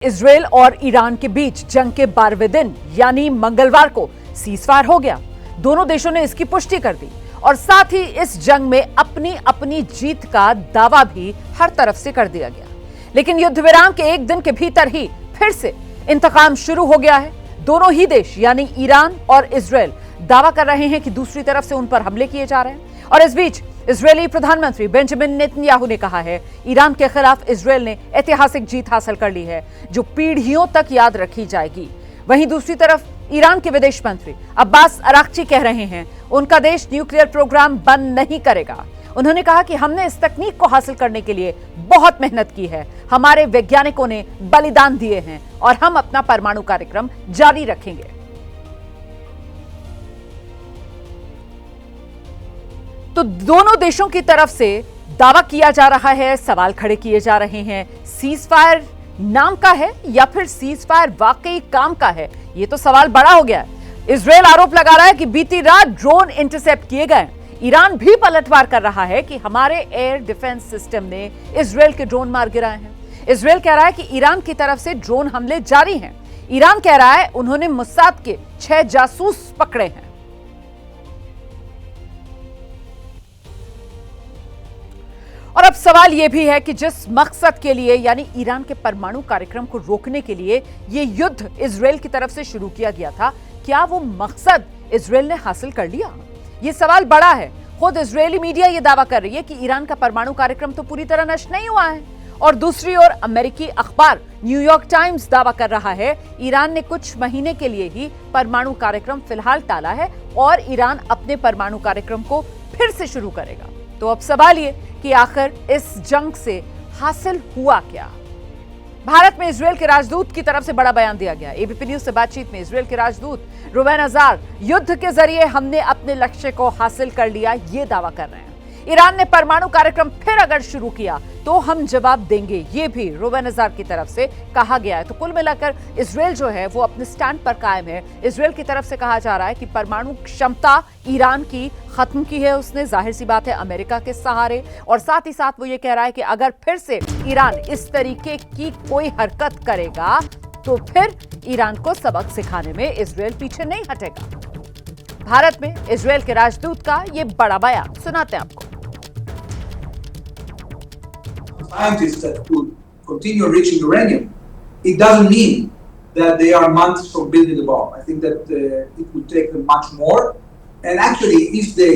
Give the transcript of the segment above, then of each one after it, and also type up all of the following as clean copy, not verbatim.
Israel और Iran के बीच जंग के 12वें दिन यानी मंगलवार को सीजफायर हो गया। दोनों देशों ने इसकी पुष्टि कर दी और साथ ही इस जंग में अपनी अपनी जीत का दावा भी हर तरफ से कर दिया गया। लेकिन युद्ध विराम के एक दिन के भीतर ही फिर से इंतकाम शुरू हो गया है। दोनों ही देश यानी ईरान और इजरायल दावा कर रहे हैं कि दूसरी तरफ से उन पर हमले किए जा रहे हैं। और इस बीच इजरायली प्रधानमंत्री बेंजामिन नेतन्याहू ने कहा है ईरान के खिलाफ इजरायल ने ऐतिहासिक जीत हासिल कर ली है जो पीढ़ियों तक याद रखी जाएगी। वहीं दूसरी तरफ ईरान के विदेश मंत्री अब्बास अराक्ची कह रहे हैं उनका देश न्यूक्लियर प्रोग्राम बंद नहीं करेगा। उन्होंने कहा कि हमने इस तकनीक को हासिल करने के लिए बहुत मेहनत की है, हमारे वैज्ञानिकों ने बलिदान दिए हैं और हम अपना परमाणु कार्यक्रम जारी रखेंगे। तो दोनों देशों की तरफ से दावा किया जा रहा है, सवाल खड़े किए जा रहे हैं, सीजफायर नाम का है या फिर सीजफायर वाकई काम का है, ये तो सवाल बड़ा हो गया है। इजरायल आरोप लगा रहा है कि बीती रात ड्रोन इंटरसेप्ट किए गए। ईरान भी पलटवार कर रहा है कि हमारे एयर डिफेंस सिस्टम ने इजरायल के ड्रोन मार गिराए हैं। इजरायल कह रहा है कि ईरान की तरफ से ड्रोन हमले जारी हैं। ईरान कह रहा है उन्होंने मुसाद के 6 जासूस पकड़े हैं। और अब सवाल यह भी है कि जिस मकसद के लिए यानी ईरान के परमाणु कार्यक्रम को रोकने के लिए यह युद्ध इजरायल की तरफ से शुरू किया गया था, क्या वो मकसद इजरायल ने हासिल कर लिया? यह सवाल बड़ा है। खुद इजरायली मीडिया यह दावा कर रही है कि ईरान का परमाणु कार्यक्रम तो पूरी तरह नष्ट नहीं हुआ है और दूसरी ओर अमेरिकी अखबार न्यूयॉर्क टाइम्स दावा कर रहा है ईरान ने कुछ महीने के लिए ही परमाणु कार्यक्रम फिलहाल टाला है और ईरान अपने परमाणु कार्यक्रम को फिर से शुरू करेगा। तो अब सवाल ये कि आखिर इस जंग से हासिल हुआ क्या? भारत में इजरायल के राजदूत की तरफ से बड़ा बयान दिया गया। एबीपी न्यूज से बातचीत में इजरायल के राजदूत रुवेन अजार युद्ध के जरिए हमने अपने लक्ष्य को हासिल कर लिया, ये दावा कर रहे हैं। ईरान ने परमाणु कार्यक्रम फिर अगर शुरू किया तो हम जवाब देंगे, ये भी रुवेन अजार की तरफ से कहा गया है। तो कुल मिलाकर इजरायल जो है वो अपने स्टैंड पर कायम है। इजरायल की तरफ से कहा जा रहा है कि परमाणु क्षमता ईरान की खत्म की है उसने, जाहिर सी बात है अमेरिका के सहारे, और साथ ही साथ वो ये कह रहा है कि अगर फिर से ईरान इस तरीके की कोई हरकत करेगा तो फिर ईरान को सबक सिखाने में इजरायल पीछे नहीं हटेगा। भारत में इजरायल के राजदूत का ये बड़ा बयान सुनाते हैं आपको। Scientists that could continue enriching uranium, it doesn't mean that they are months from building the bomb. I think that it would take them much more. And actually, if they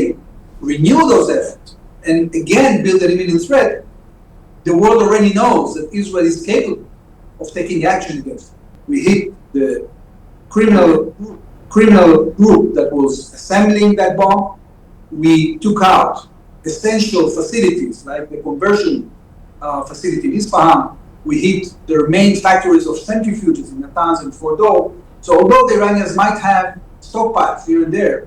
renew those efforts and again build an imminent threat, the world already knows that Israel is capable of taking action against them. We hit the criminal group that was assembling that bomb. We took out essential facilities like the conversion facility in Isfahan. We hit the main factories of centrifuges in Natanz and Fordo. So although the Iranians might have stockpiles here and there,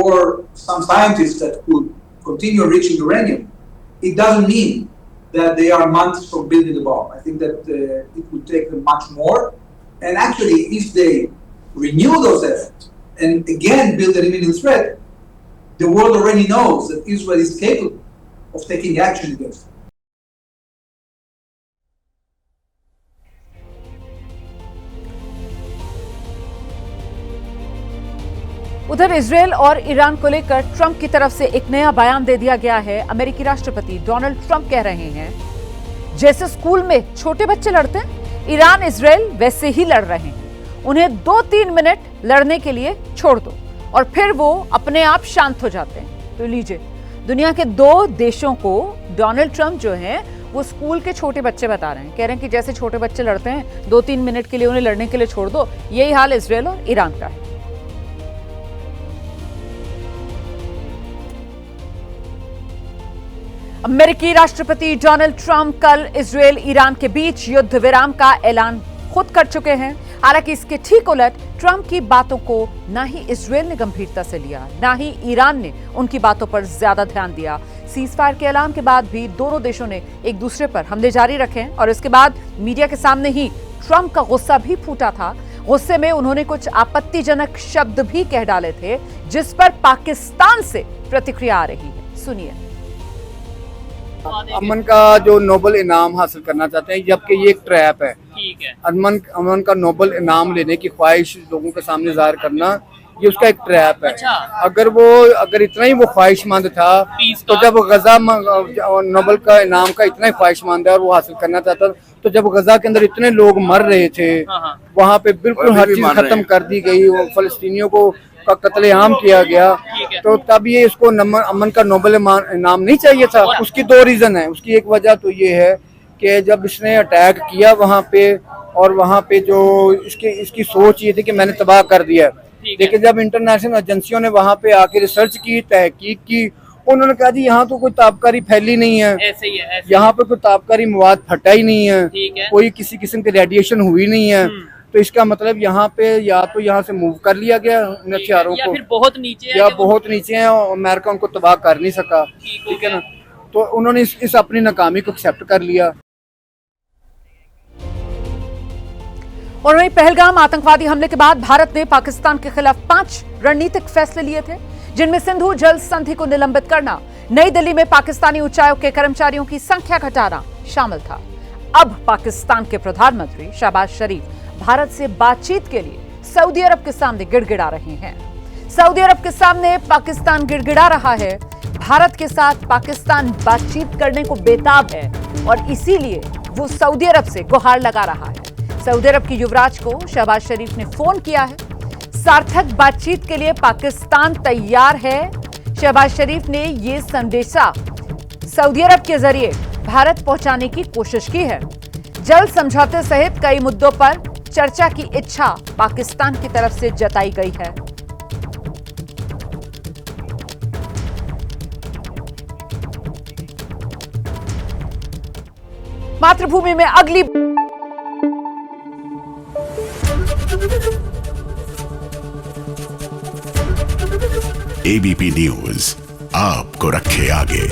or some scientists that could continue enriching uranium, it doesn't mean that they are months from building the bomb. I think that it would take them much more. And actually, if they renew those efforts and again build an imminent threat, the world already knows that Israel is capable of taking action against them. उधर Israel और Iran को लेकर Trump की तरफ से एक नया बयान दे दिया गया है। अमेरिकी राष्ट्रपति डोनाल्ड ट्रंप कह रहे हैं जैसे स्कूल में छोटे बच्चे लड़ते हैं, ईरान इजरायल वैसे ही लड़ रहे हैं। उन्हें 2-3 मिनट लड़ने के लिए छोड़ दो और फिर वो अपने आप शांत हो जाते हैं। तो लीजिए, दुनिया के 2 देशों को डोनाल्ड ट्रंप जो हैं वो स्कूल के छोटे बच्चे बता रहे हैं। कह रहे हैं कि जैसे छोटे बच्चे लड़ते हैं, 2-3 मिनट के लिए उन्हें लड़ने के लिए छोड़ दो। यही हाल इजरायल और ईरान का है। अमेरिकी राष्ट्रपति डोनाल्ड ट्रंप कल इजरायल ईरान के बीच युद्ध विराम का ऐलान खुद कर चुके हैं। हालांकि इसके ठीक उलट ट्रंप की बातों को ना ही इजरायल ने गंभीरता से लिया, ना ही ईरान ने उनकी बातों पर ज्यादा ध्यान दिया। सीजफायर के ऐलान के बाद भी दोनों देशों ने एक दूसरे पर हमले जारी रखे और इसके बाद मीडिया के सामने ही ट्रंप का गुस्सा भी फूटा था। गुस्से में उन्होंने कुछ आपत्तिजनक शब्द भी कह डाले थे जिस पर पाकिस्तान से प्रतिक्रिया आ रही है। सुनिए। अमन का जो नोबेल इनाम हासिल करना चाहते हैं, जबकि ये एक ट्रैप है। ठीक है। अमन का नोबेल इनाम लेने की ख्वाहिश लोगों के सामने जाहिर करना, ये उसका एक ट्रैप है। अच्छा। अगर इतना ही वो ख्वाहिशमंद था, तो जब गजा नोबेल का इनाम का इतना ही ख्वाहिशमंद है और वो हासिल करना चाहता, तो जब गजा के अंदर इतने लोग मर रहे थे, वहाँ पे बिल्कुल हर चीज खत्म कर दी गई, फलस्तीनियों को का कत्लेआम किया गया, तो तब ये इसको अमन का नोबेल इनाम नहीं चाहिए था। उसकी दो रीजन है। उसकी एक वजह तो ये है कि जब इसने अटैक किया वहाँ पे, और वहाँ पे जो इसकी सोच ये थी कि मैंने तबाह कर दिया, लेकिन जब इंटरनेशनल एजेंसियों ने वहाँ पे आके रिसर्च की, तहकीक की, उन्होंने कहा जी यहाँ तो कोई ताबकारी फैली नहीं है, ऐसे ही है, यहाँ पे कोई ताबकारी मवाद फटा ही नहीं है, है। कोई किसी किस्म की रेडिएशन हुई नहीं है, तो इसका मतलब यहाँ पे या तो यहाँ से मूव कर लिया गया उन हथियारों को, फिर बहुत नीचे है, या बहुत नीचे है और अमेरिका उनको तबाह कर नहीं सका। ठीक है ना, तो उन्होंने इस अपनी नाकामी को एक्सेप्ट कर लिया। और वहीं पहलगाम आतंकवादी हमले के बाद भारत ने पाकिस्तान के खिलाफ 5 रणनीतिक फैसले लिए थे, जिनमें सिंधु जल संधि को निलंबित करना, नई दिल्ली में पाकिस्तानी उच्चायोग के कर्मचारियों की संख्या घटाना शामिल था। अब पाकिस्तान के प्रधानमंत्री शहबाज शरीफ भारत से बातचीत के लिए सऊदी अरब के सामने गिड़गिड़ा रहे हैं। सऊदी अरब के सामने पाकिस्तान गिड़गिड़ा रहा है। भारत के साथ पाकिस्तान बातचीत करने को बेताब है और इसीलिए वो सऊदी अरब से गुहार लगा रहा है। सऊदी अरब की युवराज को शहबाज शरीफ ने फोन किया है। सार्थक बातचीत के लिए पाकिस्तान तैयार है। शहबाज शरीफ ने ये संदेशा सऊदी अरब के जरिए भारत पहुंचाने की कोशिश की है। जल समझौते सहित कई मुद्दों पर चर्चा की इच्छा पाकिस्तान की तरफ से जताई गई है। मातृभूमि में अगली एबीपी न्यूज आपको रखे आगे।